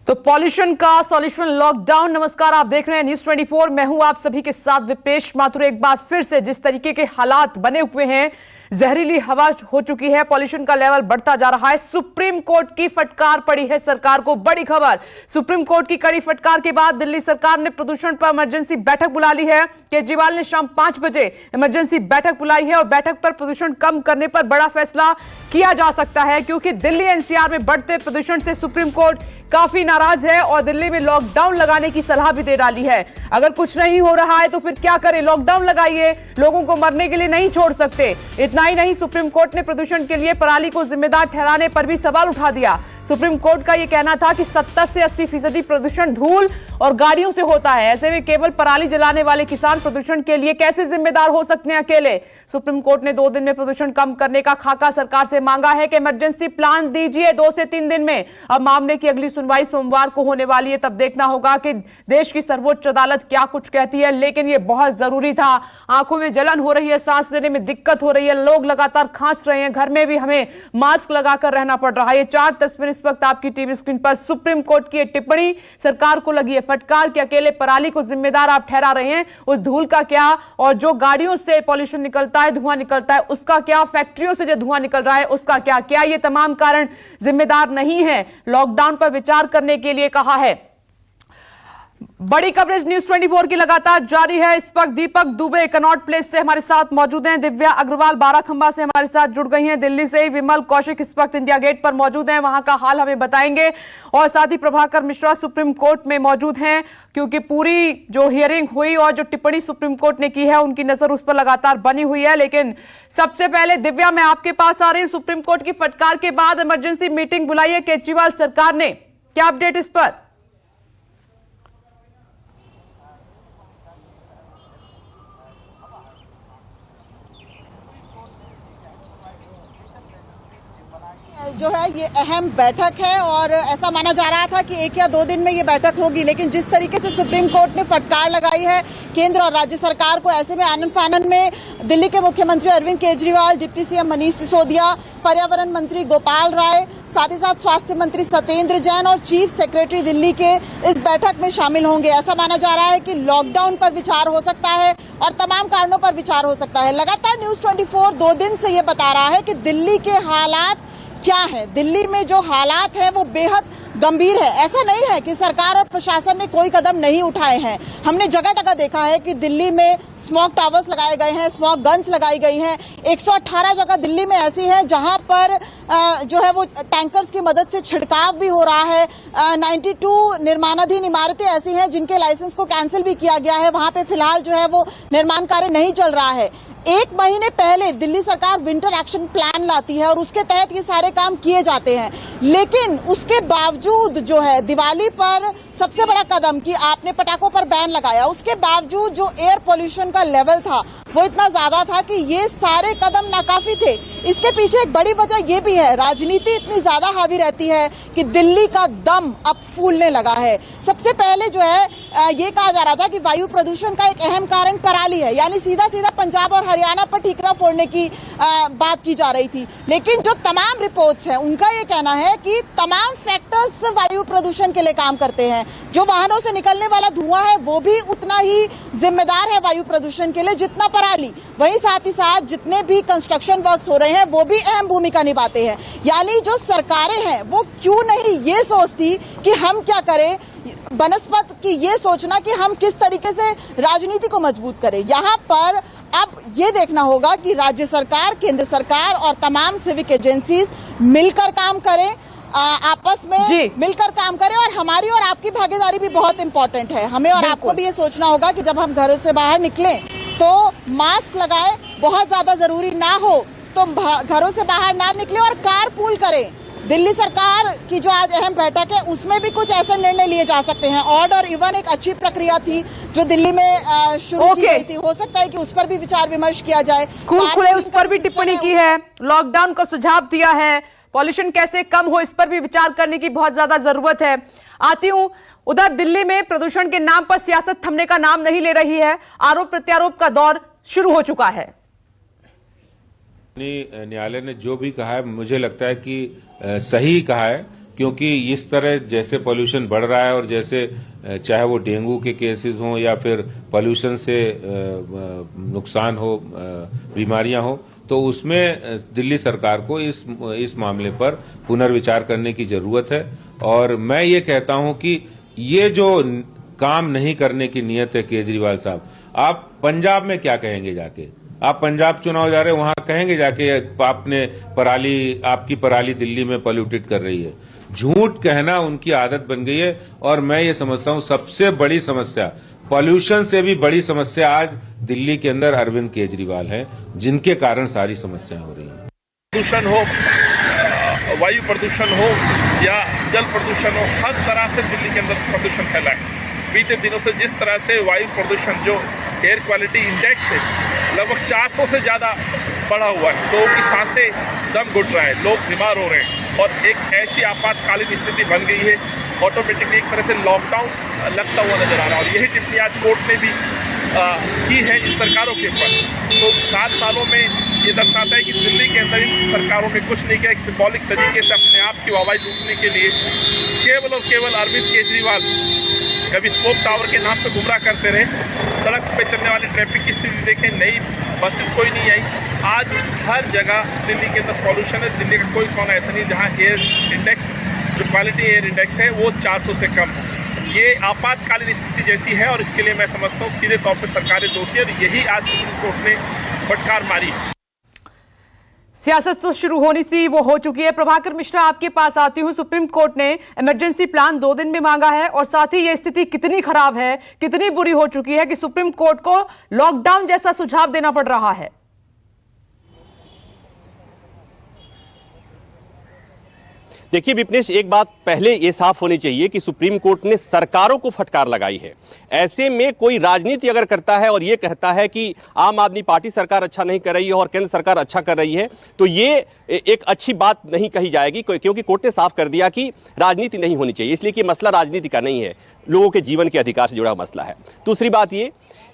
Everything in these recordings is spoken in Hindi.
तो पॉल्यूशन का सॉल्यूशन लॉकडाउन। नमस्कार, आप देख रहे हैं न्यूज़ 24। मैं हूं आप सभी के साथ विपेश माथुर। एक बार फिर से जिस तरीके के हालात बने हुए हैं, जहरीली हवा हो चुकी है, पॉल्यूशन का लेवल बढ़ता जा रहा है। सुप्रीम कोर्ट की फटकार पड़ी है सरकार को। बड़ी खबर, सुप्रीम कोर्ट की कड़ी फटकार के बाद दिल्ली सरकार ने प्रदूषण पर इमरजेंसी बैठक बुला ली है। केजरीवाल ने शाम 5 बजे इमरजेंसी बैठक बुलाई है और बैठक पर प्रदूषण कम करने पर बड़ा फैसला किया जा सकता है, क्योंकि दिल्ली एनसीआर में बढ़ते प्रदूषण से सुप्रीम कोर्ट काफी नाराज है और दिल्ली में लॉकडाउन लगाने की सलाह भी दे डाली है। अगर कुछ नहीं हो रहा है तो फिर क्या करें? लॉकडाउन लगाइए, लोगों को मरने के लिए नहीं छोड़ सकते। इतना ही नहीं, सुप्रीम कोर्ट ने प्रदूषण के लिए पराली को जिम्मेदार ठहराने पर भी सवाल उठा दिया। सुप्रीम कोर्ट का यह कहना था कि 70 से 80% प्रदूषण धूल और गाड़ियों से होता है। ऐसे में केवल पराली जलाने वाले किसान प्रदूषण के लिए कैसे जिम्मेदार हो सकते हैं अकेले? सुप्रीम कोर्ट ने 2 दिन में प्रदूषण कम करने का खाका सरकार से मांगा है कि इमरजेंसी प्लान दीजिए 2 से 3 दिन में। अब मामले की अगली सुनवाई सोमवार को होने वाली है, तब देखना होगा कि देश की सर्वोच्च अदालत क्या कुछ कहती है। लेकिन यह बहुत जरूरी था। आंखों में जलन हो रही है, सांस लेने में दिक्कत हो रही है, लोग लगातार खांस रहे हैं, घर में भी हमें मास्क लगाकर रहना पड़ रहा है। ये 4 तस्वीरें इस वक्त आपकी टीवी स्क्रीन पर। सुप्रीम कोर्ट की टिप्पणी, सरकार को लगी है फटकार कि अकेले पराली को जिम्मेदार आप ठहरा रहे हैं, उस धूल का क्या? और जो गाड़ियों से पॉल्यूशन निकलता है, धुआं निकलता है, उसका क्या? फैक्ट्रियों से जो धुआं निकल रहा है उसका क्या? क्या ये तमाम कारण जिम्मेदार नहीं है? लॉकडाउन पर विचार करने के लिए कहा है। बड़ी कवरेज न्यूज़ 24 की लगातार जारी है। इस वक्त दीपक दुबे कनॉट प्लेस से हमारे साथ मौजूद हैं, दिव्या अग्रवाल बाराखंबा से हमारे साथ जुड़ गई हैं, दिल्ली से विमल कौशिक इस वक्त इंडिया गेट पर मौजूद हैं, वहां का हाल हमें बताएंगे, और साथ ही प्रभाकर मिश्रा सुप्रीम कोर्ट में मौजूद हैं, क्योंकि पूरी जो हियरिंग हुई और जो टिप्पणी सुप्रीम कोर्ट ने की है उनकी नजर उस पर लगातार बनी हुई है। लेकिन सबसे पहले दिव्या, मैं आपके पास आ रही हूं। सुप्रीम कोर्ट की फटकार के बाद इमरजेंसी मीटिंग बुलाई है केजरीवाल सरकार ने, क्या अपडेट इस पर? जो है ये अहम बैठक है और ऐसा माना जा रहा था कि 1 या 2 दिन में ये बैठक होगी, लेकिन जिस तरीके से सुप्रीम कोर्ट ने फटकार लगाई है केंद्र और राज्य सरकार को, ऐसे में आनन फानन में दिल्ली के मुख्यमंत्री अरविंद केजरीवाल, डिप्टी सीएम मनीष सिसोदिया, पर्यावरण मंत्री गोपाल राय, साथ ही साथ स्वास्थ्य मंत्री सत्येंद्र जैन और चीफ सेक्रेटरी दिल्ली के इस बैठक में शामिल होंगे। ऐसा माना जा रहा है कि लॉकडाउन पर विचार हो सकता है और तमाम कारणों पर विचार हो सकता है। लगातार न्यूज़ 24 2 दिन से ये बता रहा है कि दिल्ली के हालात क्या है, दिल्ली में जो हालात हैं वो बेहद गंभीर है। ऐसा नहीं है कि सरकार और प्रशासन ने कोई कदम नहीं उठाए हैं। हमने जगह जगह देखा है कि दिल्ली में स्मोक टावर्स लगाए गए हैं, स्मोक गन्स लगाई गई हैं। 118 जगह दिल्ली में ऐसी हैं जहां पर जो है वो टैंकर्स की मदद से छिड़काव भी हो रहा है। 92 निर्माणाधीन इमारतें ऐसी हैं जिनके लाइसेंस को कैंसिल भी किया गया है, वहां पे फिलहाल जो है वो निर्माण कार्य नहीं चल रहा है। 1 महीने पहले दिल्ली सरकार विंटर एक्शन प्लान लाती है और उसके तहत ये सारे काम किए जाते हैं, लेकिन उसके बावजूद जो है दिवाली पर सबसे बड़ा कदम कि आपने पटाखों पर बैन लगाया, उसके बावजूद जो एयर पोल्यूशन का लेवल था वो इतना ज्यादा था कि ये सारे कदम नाकाफी थे। इसके पीछे एक बड़ी वजह ये भी है, राजनीति इतनी ज्यादा हावी रहती है कि दिल्ली का दम अब फूलने लगा है। सबसे पहले जो है ये कहा जा रहा था कि वायु प्रदूषण का एक अहम कारण पराली है, यानी सीधा सीधा पंजाब और हरियाणा पर ठीकरा फोड़ने की बात की जा रही थी। लेकिन जो तमाम रिपोर्ट्स हैं उनका ये कहना है कि तमाम फैक्टर्स वायु प्रदूषण के लिए काम करते हैं। जो वाहनों से निकलने वाला धुआं है वो भी उतना ही जिम्मेदार है वायु प्रदूषण के लिए जितना पराली। वहीं साथ ही साथ जितने भी कंस्ट्रक्शन वर्क्स हो रहे हैं वो भी अहम भूमिका निभाते हैं। यानी जो सरकारें हैं वो क्यों नहीं ये सोचती कि हम क्या करें, बनस्पत की ये सोचना कि हम किस तरीके से राजनीति को मजबूत करें। यहाँ पर अब ये देखना होगा कि राज्य सरकार, केंद्र सरकार और तमाम सिविक एजेंसीज मिलकर काम करें, आपस में मिलकर काम करें, और हमारी और आपकी भागीदारी भी बहुत इंपॉर्टेंट है। हमें और आपको भी ये सोचना होगा कि जब हम घरों से बाहर निकलें तो मास्क लगाएं, बहुत ज्यादा जरूरी ना हो तो घरों से बाहर ना निकले और कारपूल करें। दिल्ली सरकार की जो आज अहम बैठक है उसमें भी कुछ ऐसे निर्णय लिए जा सकते हैं। ऑड और इवन एक अच्छी प्रक्रिया थी जो दिल्ली में शुरू की गई थी, हो सकता है कि उस पर भी विचार विमर्श किया जाए। स्कूल खुले उस पर भी टिप्पणी की है, लॉकडाउन का सुझाव दिया है, पॉल्यूशन कैसे कम हो इस पर भी विचार करने की बहुत ज्यादा जरूरत है। आती हूं उधर, दिल्ली में प्रदूषण के नाम पर सियासत थमने का नाम नहीं ले रही है, आरोप प्रत्यारोप का दौर शुरू हो चुका है। न्यायालय ने जो भी कहा है मुझे लगता है कि सही कहा है क्योंकि इस तरह जैसे पोल्यूशन बढ़ रहा है और जैसे चाहे वो डेंगू के केसेस हों या फिर पोल्यूशन से नुकसान हो, बीमारियां हो, तो उसमें दिल्ली सरकार को इस मामले पर पुनर्विचार करने की जरूरत है। और मैं ये कहता हूं कि ये जो काम नहीं करने की नीयत है केजरीवाल साहब, आप पंजाब में क्या कहेंगे जाके? आप पंजाब चुनाव जा रहे हैं, वहां कहेंगे जाके आपकी पराली दिल्ली में पोल्यूटेड कर रही है? झूठ कहना उनकी आदत बन गई है। और मैं ये समझता हूं सबसे बड़ी समस्या, पॉल्यूशन से भी बड़ी समस्या आज दिल्ली के अंदर अरविंद केजरीवाल हैं, जिनके कारण सारी समस्याएं हो रही हैं। प्रदूषण हो, वायु प्रदूषण हो या जल प्रदूषण हो, हर तरह से दिल्ली के अंदर प्रदूषण फैला है। बीते दिनों से जिस तरह से वायु प्रदूषण जो एयर क्वालिटी इंडेक्स है लगभग 400 से ज़्यादा बढ़ा हुआ है, लोगों की सांसें दम घुट रहा है, लोग बीमार हो रहे हैं और एक ऐसी आपातकालीन स्थिति बन गई है, ऑटोमेटिकली एक तरह से लॉकडाउन लगता हुआ नजर आ रहा है। और यही टिप्पणी आज कोर्ट ने भी की है इन सरकारों के ऊपर। तो 7 सालों में ये दर्शाता है कि दिल्ली के अंदर इन सरकारों ने कुछ नहीं किया। एक सिंबॉलिक तरीके से अपने आप की वाहवाही लूटने के लिए केवल और केवल अरविंद केजरीवाल कभी स्मोक टावर के नाम पे गुमराह करते रहे। सड़क पे चलने वाली ट्रैफिक की स्थिति देखें, नई बसेस कोई नहीं आई। आज हर जगह दिल्ली के अंदर पॉल्यूशन है। दिल्ली का कोई कोना ऐसा नहीं जहाँ एयर इंडेक्स, जो क्वालिटी एयर इंडेक्स है, वो 400 से कम है। ये आपातकालीन स्थिति जैसी है और इसके लिए मैं समझता हूँ सीधे तौर पर सरकारें दोषी है। यही आज सुप्रीम कोर्ट ने फटकार मारी है। सियासत तो शुरू होनी थी, वो हो चुकी है। प्रभाकर मिश्रा, आपके पास आती हूं। सुप्रीम कोर्ट ने इमरजेंसी प्लान 2 दिन में मांगा है और साथ ही ये स्थिति कितनी खराब है, कितनी बुरी हो चुकी है कि सुप्रीम कोर्ट को लॉकडाउन जैसा सुझाव देना पड़ रहा है। देखिए विपनेश, एक बात पहले ये साफ होनी चाहिए कि सुप्रीम कोर्ट ने सरकारों को फटकार लगाई है। ऐसे में कोई राजनीति अगर करता है और ये कहता है कि आम आदमी पार्टी सरकार अच्छा नहीं कर रही है और केंद्र सरकार अच्छा कर रही है, तो ये एक अच्छी बात नहीं कही जाएगी, क्योंकि कोर्ट ने साफ कर दिया कि राजनीति नहीं होनी चाहिए, इसलिए कि मसला राजनीति का नहीं है, लोगों के जीवन के अधिकार से जुड़ा मसला है। दूसरी बात ये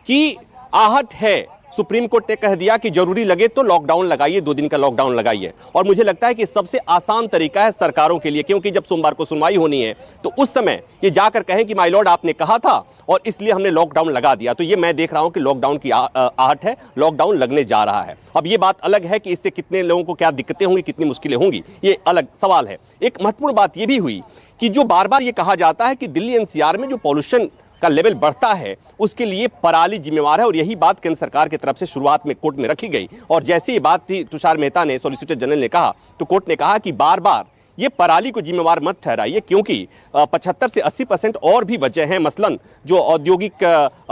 कि आहट है, सुप्रीम कोर्ट ने कह दिया कि जरूरी लगे तो लॉकडाउन लगाइए, 2 दिन का लॉकडाउन लगाइए। और मुझे लगता है कि सबसे आसान तरीका है सरकारों के लिए, क्योंकि जब सोमवार को सुनवाई होनी है तो उस समय ये जाकर कहें कि माय लॉर्ड आपने कहा था और इसलिए हमने लॉकडाउन लगा दिया। तो ये मैं देख रहा हूं कि लॉकडाउन की आहट है, लॉकडाउन लगने जा रहा है। अब ये बात अलग है कि इससे कितने लोगों को क्या दिक्कतें होंगी, कितनी मुश्किलें होंगी, ये अलग सवाल है। एक महत्वपूर्ण बात ये भी हुई कि जो बार बार ये कहा जाता है कि दिल्ली एनसीआर में जो पॉल्यूशन का लेवल बढ़ता है उसके लिए पराली जिम्मेवार है, और यही बात केंद्र सरकार की तरफ से शुरुआत में कोर्ट में रखी गई। और जैसे ये बात थी, तुषार मेहता ने, सॉलिसिटर जनरल ने कहा, तो कोर्ट ने कहा कि बार बार ये पराली को जिम्मेवार मत ठहराइए, क्योंकि 75 से 80% और भी वजह हैं। मसलन जो औद्योगिक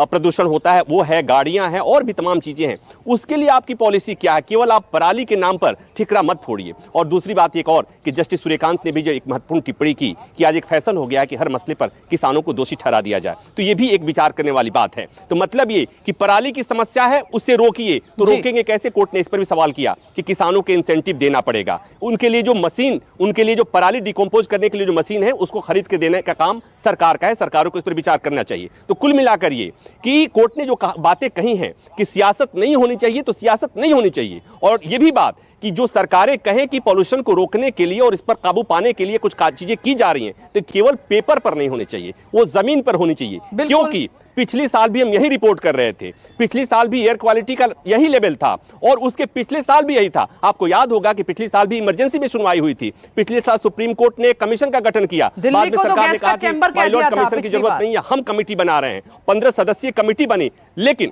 प्रदूषण होता है वो है, गाड़ियां हैं और भी तमाम चीजें हैं। उसके लिए आपकी पॉलिसी क्या है? केवल आप पराली के नाम पर ठिकरा मत फोड़िए। और दूसरी बात एक और कि जस्टिस सूर्यकांत ने भी जो एक महत्वपूर्ण टिप्पणी की कि आज एक फैशन हो गया है कि हर मसले पर किसानों को दोषी ठहरा दिया जाए, तो ये भी एक विचार करने वाली बात है। तो मतलब ये कि पराली की समस्या है, उससे रोकिए, तो रोकेंगे कैसे? कोर्ट ने इस पर भी सवाल किया कि किसानों के इंसेंटिव देना पड़ेगा, उनके लिए जो मशीन, उनके लिए जो पराली डिकम्पोज करने के लिए जो मशीन है उसको खरीद के देने का काम सरकार का है, सरकारों को इस पर विचार करना चाहिए। तो कुल मिलाकर ये कि कोर्ट ने जो बातें कही हैं कि सियासत नहीं होनी चाहिए, तो सियासत नहीं होनी चाहिए। और ये भी बात कि जो सरकारें कहें कि पॉल्यूशन को रोकने के लिए और इस पर काबू पाने के लिए कुछ चीजें की जा रही हैं, तो केवल पेपर पर नहीं होनी चाहिए, वो जमीन पर होनी चाहिए। क्योंकि पिछले साल भी हम यही रिपोर्ट कर रहे थे, पिछले साल भी एयर क्वालिटी का यही लेवल था और उसके पिछले साल भी यही था। आपको याद होगा कि पिछले साल भी इमरजेंसी में सुनवाई हुई थी, पिछले साल सुप्रीम कोर्ट ने कमीशन का गठन किया, बाद में सरकार ने कहा कि पायलट कमीशन की जरूरत नहीं है, हम कमेटी बना रहे हैं, 15 सदस्यीय कमेटी बनी। लेकिन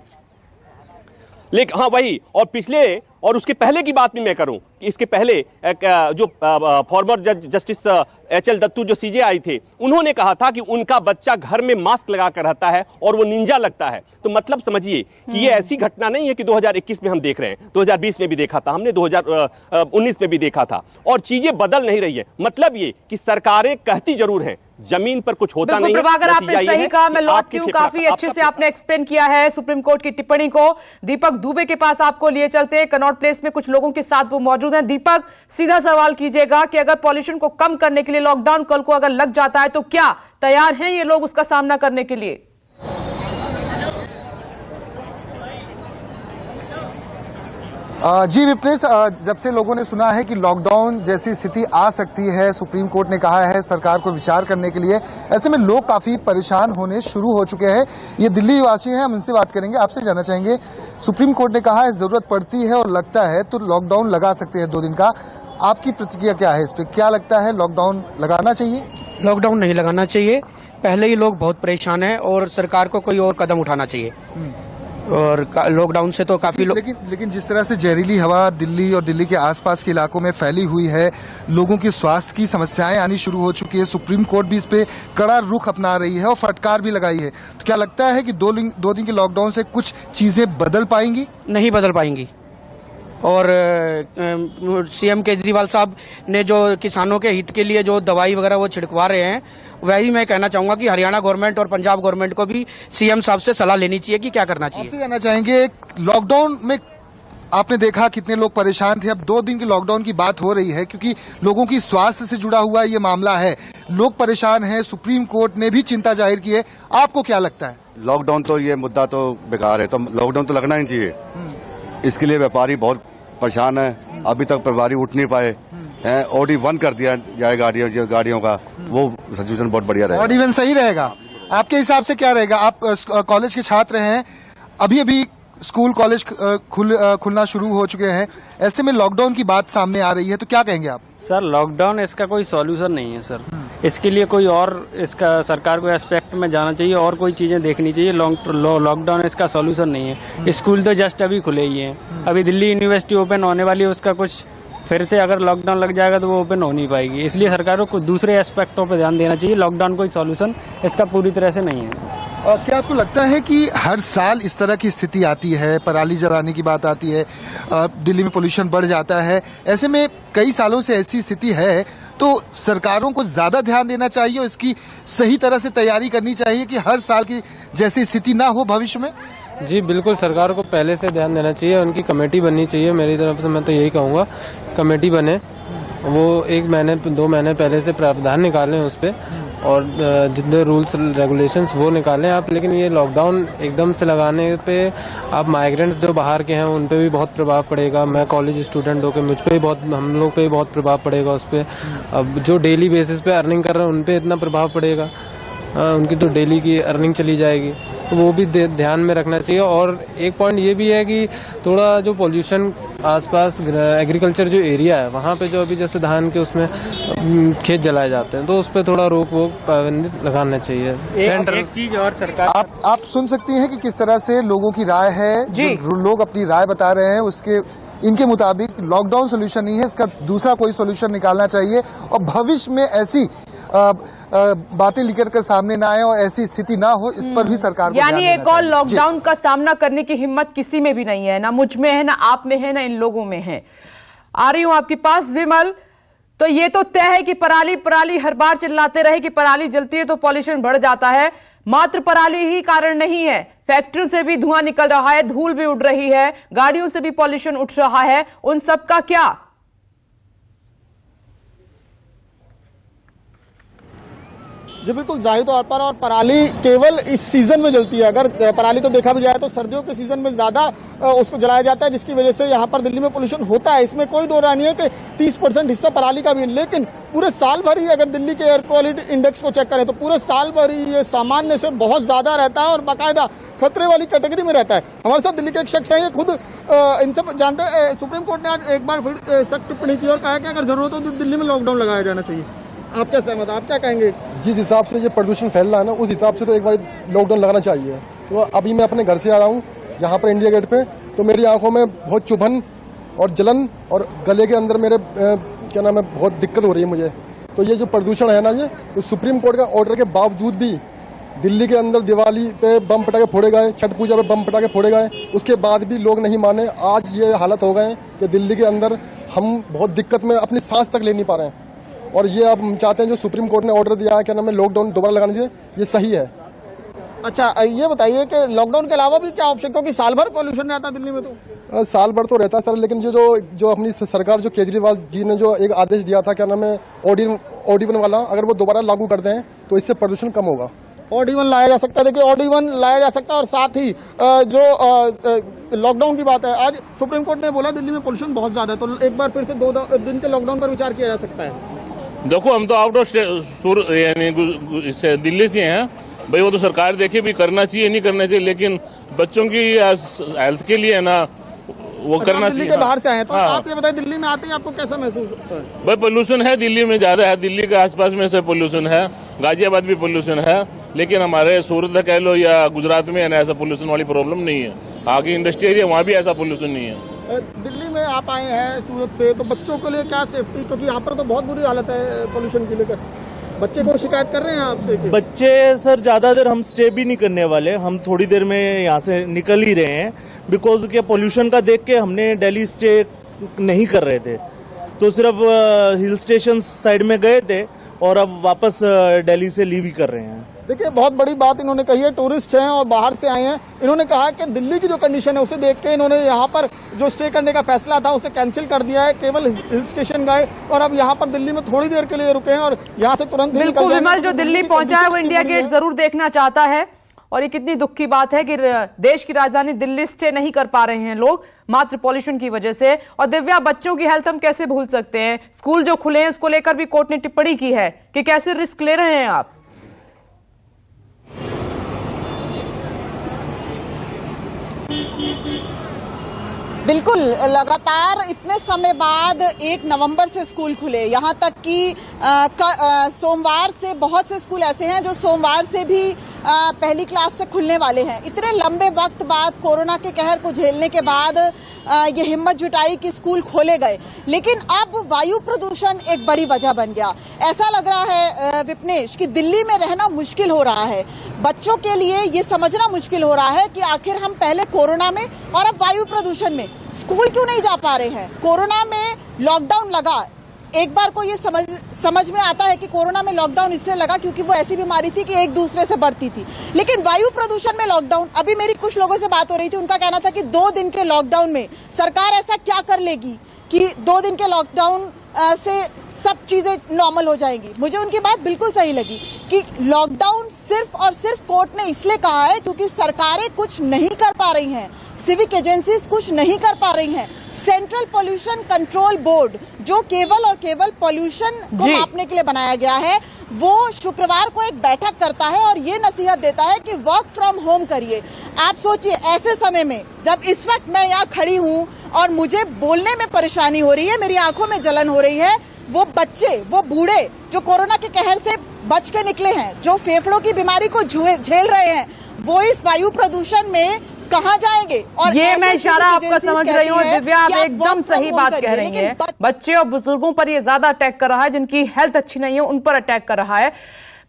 हाँ वही, और पिछले और उसके पहले की बात भी मैं करूं कि इसके पहले जो फॉर्मर जज जस्टिस HL दत्तू जो सीजे आई थे, उन्होंने कहा था कि उनका बच्चा घर में मास्क लगाकर रहता है और वो निंजा लगता है। तो मतलब समझिए कि ये ऐसी घटना नहीं है कि 2021 में हम देख रहे हैं, 2020 में भी देखा था हमने, 2019 में भी देखा था, और चीजें बदल नहीं रही है। मतलब ये कि सरकारें कहती जरूर हैं, जमीन पर कुछ होता नहीं है। प्रभाकर, आपने सही कहा, मैं लौटती हूं, काफी अच्छे से आपने एक्सप्लेन किया है सुप्रीम कोर्ट की टिप्पणी को। दीपक दुबे के पास आपको लिए चलते हैं, कनॉट प्लेस में कुछ लोगों के साथ वो मौजूद हैं। दीपक, सीधा सवाल कीजिएगा कि अगर पॉल्यूशन को कम करने के लिए लॉकडाउन कल को अगर लग जाता है तो क्या तैयार हैं ये लोग उसका सामना करने के लिए? जी विपनेश, जब से लोगों ने सुना है कि लॉकडाउन जैसी स्थिति आ सकती है, सुप्रीम कोर्ट ने कहा है सरकार को विचार करने के लिए, ऐसे में लोग काफी परेशान होने शुरू हो चुके हैं। ये दिल्ली वासी हैं, हम इनसे बात करेंगे। आपसे जानना चाहेंगे, सुप्रीम कोर्ट ने कहा है जरूरत पड़ती है और लगता है तो लॉकडाउन लगा सकते हैं 2 दिन का। आपकी प्रतिक्रिया क्या है इस पर? क्या लगता है, लॉकडाउन लगाना चाहिए? लॉकडाउन नहीं लगाना चाहिए। पहले ही लोग बहुत परेशान हैं और सरकार को कोई और कदम उठाना चाहिए। और लॉकडाउन से तो काफी लोग, लेकिन जिस तरह से जहरीली हवा दिल्ली और दिल्ली के आसपास के इलाकों में फैली हुई है, लोगों की स्वास्थ्य की समस्याएं आनी शुरू हो चुकी है, सुप्रीम कोर्ट भी इस पे कड़ा रुख अपना रही है और फटकार भी लगाई है, तो क्या लगता है कि 2 दिन के लॉकडाउन से कुछ चीजें बदल पाएंगी? नहीं बदल पाएंगी। और सीएम केजरीवाल साहब ने जो किसानों के हित के लिए जो दवाई वगैरह वो छिड़कवा रहे हैं, वही मैं कहना चाहूंगा कि हरियाणा गवर्नमेंट और पंजाब गवर्नमेंट को भी सीएम साहब से सलाह लेनी चाहिए कि क्या करना चाहिए। आपसे जानना चाहेंगे, लॉकडाउन में आपने देखा कितने लोग परेशान थे। अब 2 दिन के लॉकडाउन की बात हो रही है क्योंकि लोगों की स्वास्थ्य से जुड़ा हुआ ये मामला है, लोग परेशान हैं, सुप्रीम कोर्ट ने भी चिंता जाहिर की है। आपको क्या लगता है? लॉकडाउन तो ये मुद्दा तो बेकार है, तो लॉकडाउन तो लगना ही चाहिए। इसके लिए व्यापारी बहुत परेशान है, अभी तक व्यापारी उठ नहीं पाए हैं। OD1 कर दिया जाए गाड़ियों का, वो सिचुएशन बहुत बढ़िया रहेगा। OD1 सही रहेगा? आपके हिसाब से क्या रहेगा? आप कॉलेज के छात्र हैं, अभी स्कूल कॉलेज खुलना शुरू हो चुके हैं, ऐसे में लॉकडाउन की बात सामने आ रही है, तो क्या कहेंगे आप? सर, लॉकडाउन इसका कोई सॉल्यूशन नहीं है सर। इसके लिए कोई और इसका सरकार को एस्पेक्ट में जाना चाहिए और कोई चीज़ें देखनी चाहिए। लॉकडाउन इसका सॉल्यूशन नहीं है। स्कूल तो जस्ट अभी खुले ही हैं। अभी दिल्ली यूनिवर्सिटी ओपन होने वाली है, उसका कुछ फिर से अगर लॉकडाउन लग जाएगा तो वो ओपन हो नहीं पाएगी। इसलिए सरकार को दूसरे एस्पेक्टों पर ध्यान देना चाहिए। लॉकडाउन कोई सॉल्यूशन इसका पूरी तरह से नहीं है। क्या आपको लगता है कि हर साल इस तरह की स्थिति आती है, पराली जलाने की बात आती है, दिल्ली में पोल्यूशन बढ़ जाता है, ऐसे में कई सालों से ऐसी स्थिति है, तो सरकारों को ज्यादा ध्यान देना चाहिए और इसकी सही तरह से तैयारी करनी चाहिए कि हर साल की जैसी स्थिति ना हो भविष्य में? जी बिल्कुल, सरकार को पहले से ध्यान देना चाहिए, उनकी कमेटी बननी चाहिए। मेरी तरफ से मैं तो यही कहूँगा, कमेटी बने, वो 1 महीने 2 महीने पहले से प्रावधान निकालें उस पर, और जितने रूल्स रेगुलेशंस वो निकालें आप। लेकिन ये लॉकडाउन एकदम से लगाने पे आप माइग्रेंट्स जो बाहर के हैं उन पे भी बहुत प्रभाव पड़ेगा। मैं कॉलेज स्टूडेंट होकर मुझ पे भी हम लोग पे भी बहुत प्रभाव पड़ेगा उस पर। अब जो डेली बेसिस पे अर्निंग कर रहे हैं उन पे इतना प्रभाव पड़ेगा, उनकी तो डेली की अर्निंग चली जाएगी, तो वो भी ध्यान में रखना चाहिए। और एक पॉइंट ये भी है कि थोड़ा जो पोल्यूशन आसपास एग्रीकल्चर जो एरिया है वहाँ पे जो अभी जैसे धान के उसमें खेत जलाए जाते हैं, तो उस पर थोड़ा रोक पाबंदी लगाना चाहिए। एक चीज और सरकार, आप सुन सकती हैं कि किस तरह से लोगों की राय है, जो लोग अपनी राय बता रहे हैं, उसके इनके मुताबिक लॉकडाउन सोल्यूशन नहीं है, इसका दूसरा कोई सोल्यूशन निकालना चाहिए और भविष्य में ऐसी बातें निकल कर सामने ना आए और ऐसी स्थिति ना हो, इस पर भी सरकार को यानी एक और लॉकडाउन का सामना करने की हिम्मत किसी में भी नहीं है, ना मुझ में है, ना आप में है, ना इन लोगों में है। आ रही हूं आपके पास विमल। तो ये तो तय है कि पराली पराली हर बार चिल्लाते रहे कि पराली जलती है तो पॉल्यूशन बढ़ जाता है। मात्र पराली ही कारण नहीं है, फैक्ट्रियों से भी धुआं निकल रहा है, धूल भी उड़ रही है, गाड़ियों से भी पॉल्यूशन उठ रहा है। उन सब का क्या? जी बिल्कुल, जाहिर तौर पर, और पराली केवल इस सीजन में जलती है। अगर पराली को देखा भी जाए तो सर्दियों के सीजन में ज्यादा उसको जलाया जाता है, जिसकी वजह से यहाँ पर दिल्ली में पोल्यूशन होता है। इसमें कोई दो राय नहीं है कि 30% हिस्सा पराली का भी है। लेकिन पूरे साल भर ही अगर दिल्ली के एयर क्वालिटी इंडेक्स को चेक करें तो पूरे साल भर ही ये सामान्य से बहुत ज्यादा रहता है और बाकायदा खतरे वाली कैटेगरी में रहता है। हमारे साथ दिल्ली के एक शख्स है, ये खुद इनसे जानते हैं। सुप्रीम कोर्ट ने आज एक बार फिर सख्त टिप्पणी की और कहा कि अगर जरूरत हो तो दिल्ली में लॉकडाउन लगाया जाना चाहिए। आप क्या सहमत, आप क्या कहेंगे? जिस हिसाब से ये प्रदूषण फैल रहा है ना, उस हिसाब से तो एक बार लॉकडाउन लगाना चाहिए। तो अभी मैं अपने घर से आ रहा हूँ यहाँ पर इंडिया गेट पे, तो मेरी आंखों में बहुत चुभन और जलन और गले के अंदर मेरे क्या नाम है बहुत दिक्कत हो रही है मुझे। तो ये जो प्रदूषण है ना, ये तो सुप्रीम कोर्ट का ऑर्डर के बावजूद भी दिल्ली के अंदर दिवाली पे बम पटाखे फोड़े गए, छठ पूजा पे बम पटाखे फोड़े गए, उसके बाद भी लोग नहीं माने। आज ये हालत हो गए कि दिल्ली के अंदर हम बहुत दिक्कत में अपनी सांस तक ले नहीं पा रहे हैं। और ये अब हम चाहते हैं जो सुप्रीम कोर्ट ने ऑर्डर दिया है क्या नाम है लॉकडाउन दोबारा लगाना चाहिए, ये सही है। अच्छा, ये बताइए कि लॉकडाउन के अलावा भी क्या ऑप्शन, क्योंकि साल भर पॉल्यूशन रहता है दिल्ली में? तो साल भर तो रहता है सर, लेकिन जो अपनी सरकार, जो केजरीवाल जी ने जो एक आदेश दिया था क्या नाम है OD1 वाला, अगर वो दोबारा लागू कर दें तो इससे प्रदूषण कम होगा। OD1 लाया जा सकता है। देखिए OD1 लाया जा सकता है और साथ ही जो लॉकडाउन की बात है, आज सुप्रीम कोर्ट ने बोला दिल्ली में पोल्यूशन बहुत ज्यादा है, तो एक बार फिर से 2 दिन के लॉकडाउन पर विचार किया जा सकता है। देखो हम तो आउट ऑफ यानी दिल्ली से हैं भाई, वो तो सरकार देखे भी करना चाहिए नहीं करना चाहिए, लेकिन बच्चों की हेल्थ के लिए है ना वो करना चाहिए। दिल्ली के बाहर से आए हैं, तो आप ये बताइए दिल्ली में आते ही आपको कैसा महसूस होता है? भाई पोल्यूशन है दिल्ली में ज्यादा है, दिल्ली के आसपास में से पोल्यूशन है, गाजियाबाद भी पोल्यूशन है, लेकिन हमारे सूरत कह लो या गुजरात में है ना ऐसा पोल्यूशन वाली प्रॉब्लम नहीं है। आगे इंडस्ट्री एरिया वहाँ भी ऐसा पोल्यूशन नहीं है। दिल्ली में आप आए हैं सूरत से, तो बच्चों के लिए क्या सेफ्टी, क्योंकि यहाँ पर तो बहुत बुरी हालत है पोल्यूशन की लेकर, बच्चे को शिकायत कर रहे हैं आपसे? बच्चे सर ज़्यादा देर हम स्टे भी नहीं करने वाले, हम थोड़ी देर में यहाँ से निकल ही रहे हैं, बिकॉज के पोल्यूशन का देख के हमने दिल्ली स्टे नहीं कर रहे थे, तो सिर्फ हिल स्टेशन साइड में गए थे और अब वापस दिल्ली से लीव ही कर रहे हैं। देखिए बहुत बड़ी बात इन्होंने कही है, टूरिस्ट हैं और बाहर से आए हैं, इन्होंने कहा कि दिल्ली की जो कंडीशन है उसे देख के इन्होंने यहाँ पर जो स्टे करने का फैसला था उसे कैंसिल कर दिया है, केवल हिल स्टेशन गए और अब यहाँ पर दिल्ली में थोड़ी देर के लिए रुके हैं और यहाँ से तुरंत बिल्कुल विमल, जो दिल्ली पहुंचा है वो इंडिया गेट जरूर देखना चाहता है, और ये कितनी दुख की बात है कि देश की राजधानी दिल्ली स्टे नहीं कर पा रहे हैं लोग मात्र पॉल्यूशन की वजह से। और दिव्या, बच्चों की हेल्थ हम कैसे भूल सकते हैं? स्कूल जो खुले हैं उसको लेकर भी कोर्ट ने टिप्पणी की है कि कैसे रिस्क ले रहे हैं आप। बिल्कुल, लगातार इतने समय बाद 1 नवंबर से स्कूल खुले, यहाँ तक कि सोमवार से बहुत से स्कूल ऐसे हैं जो सोमवार से भी पहली क्लास से खुलने वाले हैं। इतने लंबे वक्त बाद कोरोना के कहर को झेलने के बाद ये हिम्मत जुटाई कि स्कूल खोले गए, लेकिन अब वायु प्रदूषण एक बड़ी वजह बन गया। ऐसा लग रहा है विपनेश कि दिल्ली में रहना मुश्किल हो रहा है, बच्चों के लिए ये समझना मुश्किल हो रहा है कि आखिर हम पहले कोरोना में और अब वायु प्रदूषण में स्कूल क्यों नहीं जा पा रहे हैं। कोरोना में लॉकडाउन लगा, एक बार को ये समझ में आता है कि कोरोना में लॉकडाउन इसलिए लगा क्योंकि वो ऐसी बीमारी थी कि एक दूसरे से बढ़ती थी, लेकिन वायु प्रदूषण में लॉकडाउन, अभी मेरी कुछ लोगों से बात हो रही थी, उनका कहना था कि 2 दिन के लॉकडाउन में सरकार ऐसा क्या कर लेगी कि 2 दिन के लॉकडाउन से सब चीजें नॉर्मल हो जाएंगी। मुझे उनकी बात बिल्कुल सही लगी कि लॉकडाउन सिर्फ और सिर्फ कोर्ट ने इसलिए कहा है क्योंकि सरकारें कुछ नहीं कर पा रही हैं, सिविक एजेंसीज कुछ नहीं कर पा रही हैं। सेंट्रल पोल्यूशन कंट्रोल बोर्ड जो केवल और केवल पोल्यूशन को मापने के लिए बनाया गया है, वो शुक्रवार को एक बैठक करता है और ये नसीहत देता है कि वर्क फ्रॉम होम करिए। आप सोचिए ऐसे समय में जब इस वक्त मैं यहाँ खड़ी हूँ और मुझे बोलने में परेशानी हो रही है, मेरी आंखों में जलन हो रही है, वो बच्चे, वो बूढ़े जो कोरोना के कहर से बच के निकले हैं, जो फेफड़ों की बीमारी को झेल रहे हैं, वो इस वायु प्रदूषण में कहाँ जाएंगे? और ये मैं इशारा आपका समझ रही हूँ दिव्या, आप एकदम सही बात कह रही हैं। बच्चे और बुजुर्गों पर ये ज्यादा अटैक कर रहा है, जिनकी हेल्थ अच्छी नहीं है उन पर अटैक कर रहा है।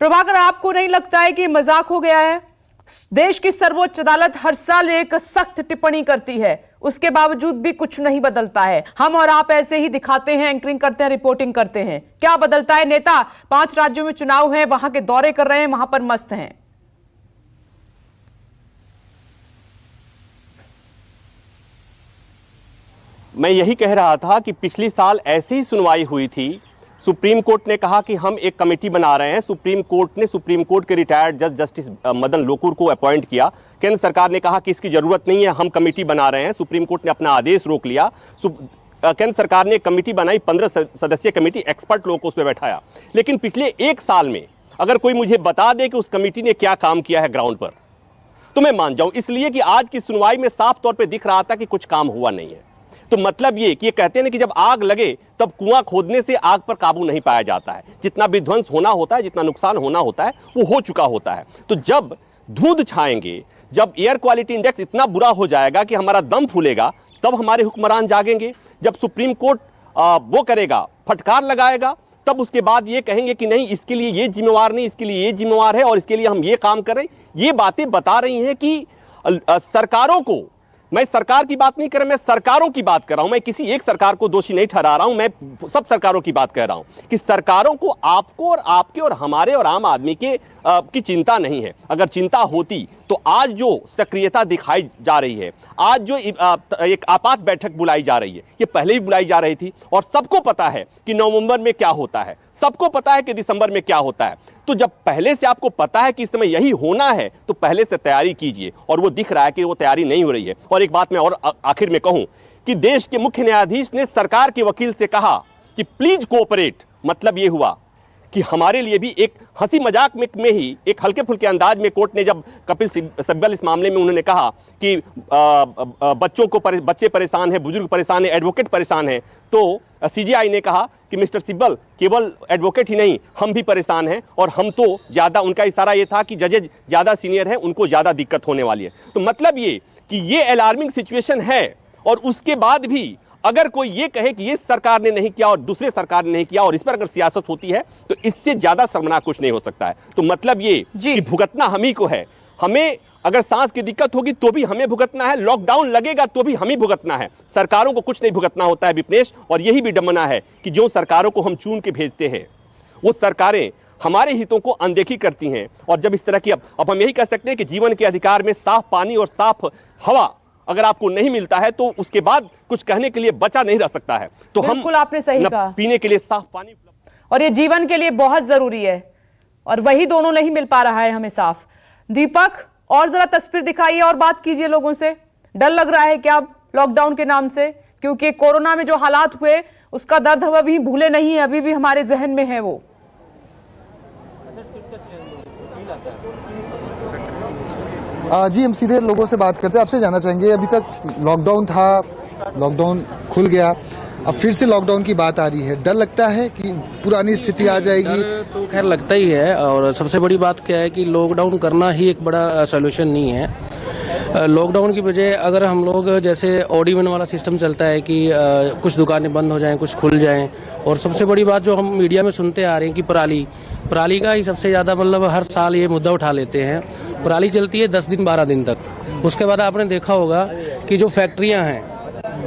प्रभाकर, आपको नहीं लगता है कि मजाक हो गया है? देश की सर्वोच्च अदालत हर साल एक सख्त टिप्पणी करती है, उसके बावजूद भी कुछ नहीं बदलता है। हम और आप ऐसे ही दिखाते हैं, एंकरिंग करते हैं, रिपोर्टिंग करते हैं, क्या बदलता है? नेता 5 राज्यों में चुनाव है, वहां के दौरे कर रहे हैं, वहां पर मस्त हैं। मैं यही कह रहा था कि पिछली साल ऐसी ही सुनवाई हुई थी, सुप्रीम कोर्ट ने कहा कि हम एक कमेटी बना रहे हैं, सुप्रीम कोर्ट के रिटायर्ड जज जस्टिस मदन लोकुर को अपॉइंट किया, केंद्र सरकार ने कहा कि इसकी जरूरत नहीं है, हम कमेटी बना रहे हैं, सुप्रीम कोर्ट ने अपना आदेश रोक लिया, केंद्र सरकार ने कमेटी बनाई, 15 सदस्यीय कमेटी, एक्सपर्ट लोगों को उसमें बैठाया। लेकिन पिछले 1 साल में अगर कोई मुझे बता दे कि उस कमेटी ने क्या काम किया है ग्राउंड पर, तो मैं मान जाऊं, इसलिए कि आज की सुनवाई में साफ तौर पर दिख रहा था कि कुछ काम हुआ नहीं है। तो मतलब ये कि ये कहते हैं कि जब आग लगे तब कुआं खोदने से आग पर काबू नहीं पाया जाता है, जितना विध्वंस होना होता है, जितना नुकसान होना होता है, वो हो चुका होता है। तो जब धुंध छाएंगे, जब एयर क्वालिटी इंडेक्स इतना बुरा हो जाएगा कि हमारा दम फूलेगा, तब हमारे हुक्मरान जागेंगे। जब सुप्रीम कोर्ट वो करेगा, फटकार लगाएगा, तब उसके बाद ये कहेंगे कि नहीं, इसके लिए ये जिम्मेवार नहीं, इसके लिए ये जिम्मेवार है और इसके लिए हम ये काम करें। ये बातें बता रही हैं कि सरकारों को, मैं सरकार की बात नहीं कर रहा, मैं सरकारों की बात कर रहा हूं, मैं किसी एक सरकार को दोषी नहीं ठहरा रहा हूं, मैं सब सरकारों की बात कह रहा हूं कि सरकारों को आपको और आपके और हमारे और आम आदमी के की चिंता नहीं है। अगर चिंता होती तो आज जो सक्रियता दिखाई जा रही है, आज जो एक आपात बैठक बुलाई जा रही है, ये पहले ही बुलाई जा रही थी और सबको पता है कि नवंबर में क्या होता है, सबको पता है कि दिसंबर में क्या होता है। तो जब पहले से आपको पता है कि इस समय यही होना है तो पहले से तैयारी कीजिए, और वो दिख रहा है कि वो तैयारी नहीं हो रही है। और एक बात मैं और आखिर में कहूं कि देश के मुख्य न्यायाधीश ने सरकार के वकील से कहा कि प्लीज कोऑपरेट। मतलब ये हुआ कि हमारे लिए भी एक हंसी मजाक में ही एक हल्के फुल्के अंदाज में कोर्ट ने जब कपिल सिब्बल इस मामले में उन्होंने कहा कि बच्चे परेशान हैं, बुजुर्ग परेशान है, एडवोकेट परेशान है, तो सीजेआई ने कहा कि मिस्टर सिब्बल केवल एडवोकेट ही नहीं, हम भी परेशान हैं और हम तो ज्यादा, उनका इशारा ये था कि जजेज ज्यादा सीनियर हैं, उनको ज्यादा दिक्कत होने वाली है। तो मतलब ये कि ये अलार्मिंग सिचुएशन है, और उसके बाद भी अगर कोई ये कहे कि ये सरकार ने नहीं किया और दूसरे सरकार ने नहीं किया और इस पर अगर सियासत होती है तो इससे ज्यादा शर्मनाक कुछ नहीं हो सकता है। तो मतलब ये कि भुगतना हम ही को है। हमें अगर सांस की दिक्कत होगी तो भी हमें भुगतना है, लॉकडाउन लगेगा तो भी हम ही भुगतना है। सरकारों को कुछ नहीं भुगतना होता है विपनेश, और यही विडंबना है कि जो सरकारों को हम चुन के भेजते हैं वो सरकारें हमारे हितों को अनदेखी करती हैं। और जब इस तरह की, अब हम यही कह सकते हैं कि जीवन के अधिकार में साफ पानी और साफ हवा अगर आपको नहीं मिलता है तो उसके बाद कुछ कहने के लिए बचा नहीं रह सकता है। तो हम आपने सही कहा, पीने के लिए साफ पानी, और ये जीवन के लिए बहुत जरूरी है, और वही दोनों नहीं मिल पा रहा है हमें साफ। दीपक, और जरा तस्वीर दिखाइए और बात कीजिए लोगों से। डर लग रहा है क्या लॉकडाउन के नाम से? क्योंकि कोरोना में जो हालात हुए उसका दर्द हम अभी भूले नहीं है, अभी भी हमारे जहन में है वो। जी, हम सीधे लोगों से बात करते हैं। आपसे जानना चाहेंगे, अभी तक लॉकडाउन था, लॉकडाउन खुल गया, अब फिर से लॉकडाउन की बात आ रही है, डर लगता है कि पुरानी स्थिति आ जाएगी? तो खैर लगता ही है, और सबसे बड़ी बात क्या है कि लॉकडाउन करना ही एक बड़ा सॉल्यूशन नहीं है। लॉकडाउन की वजह अगर हम लोग जैसे ऑड इवन वाला सिस्टम चलता है कि कुछ दुकानें बंद हो जाएं, कुछ खुल जाएं, और सबसे बड़ी बात जो हम मीडिया में सुनते आ रहे हैं कि पराली का ही सबसे ज़्यादा, मतलब हर साल ये मुद्दा उठा लेते हैं। पराली चलती है 10 दिन 12 दिन तक। उसके बाद आपने देखा होगा कि जो फैक्ट्रियां हैं,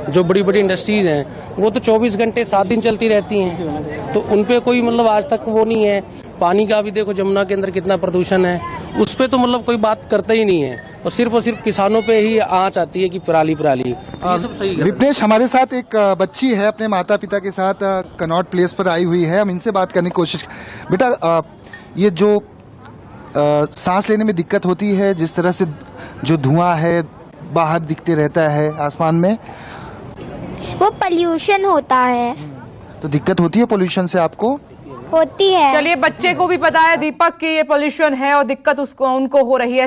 जो बड़ी बड़ी इंडस्ट्रीज हैं, वो तो 24 घंटे 7 दिन चलती रहती हैं, तो उन पे कोई मतलब आज तक वो नहीं है। पानी का भी देखो, जमुना के अंदर कितना प्रदूषण है, उस पे तो मतलब कोई बात करता ही नहीं है, और सिर्फ किसानों पे ही आँच आती है कि पराली। ये सब सही है। विपनेश, हमारे साथ एक बच्ची है, अपने माता पिता के साथ कनॉट प्लेस पर आई हुई है, हम इनसे बात करने की कोशिश। बेटा, ये जो सांस लेने में दिक्कत होती है, जिस तरह से जो धुआं है बाहर दिखते रहता है आसमान में, वो पोल्यूशन होता है। तो दिक्कत होती है पोल्यूशन से आपको? होती है। चलिए, बच्चे को भी पता है दीपक कि ये पोल्यूशन है और दिक्कत उनको हो रही है।